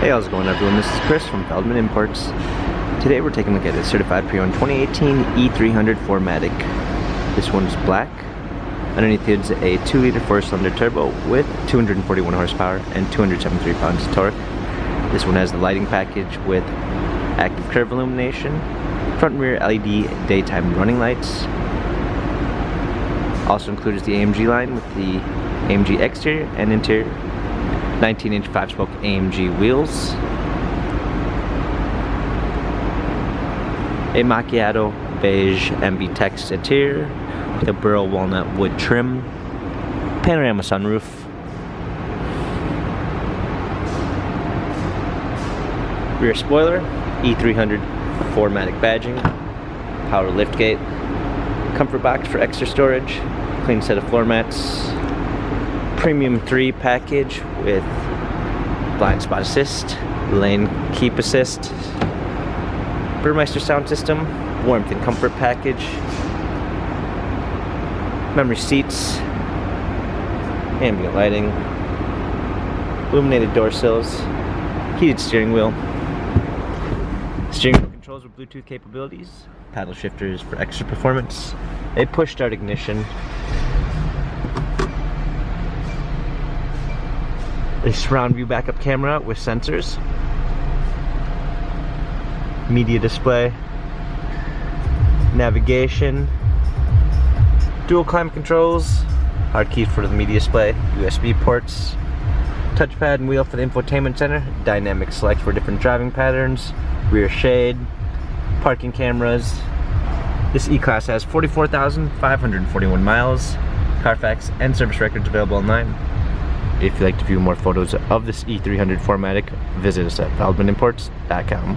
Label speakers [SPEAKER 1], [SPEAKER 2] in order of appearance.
[SPEAKER 1] Hey, how's it going everyone? This is Chris from Feldmann Imports. Today we're taking a look at a certified pre-owned 2018 E300 4MATIC. This one's black. Underneath it's a 2-liter 4-cylinder turbo with 241 horsepower and 273 pounds of torque. This one has the lighting package with active curve illumination, front and rear LED daytime running lights. Also included is the AMG line with the AMG exterior and interior. 19-inch 5-spoke AMG wheels, a macchiato beige MB text interior with a burl walnut wood trim, panorama sunroof, rear spoiler, E300 4MATIC badging, power liftgate, comfort box for extra storage, clean set of floor mats, Premium 3 package with blind spot assist, lane keep assist, Burmeister sound system, warmth and comfort package, memory seats, ambient lighting, illuminated door sills, heated steering wheel, steering wheel controls with Bluetooth capabilities, paddle shifters for extra performance, a push start ignition, a surround view backup camera with sensors, media display, navigation, dual climate controls, hard keys for the media display, USB ports, touchpad and wheel for the infotainment center, dynamic select for different driving patterns, rear shade, parking cameras. This E-Class has 44,541 miles, Carfax and service records available online. If you'd like to view more photos of this E300 4MATIC, visit us at feldmannimports.com.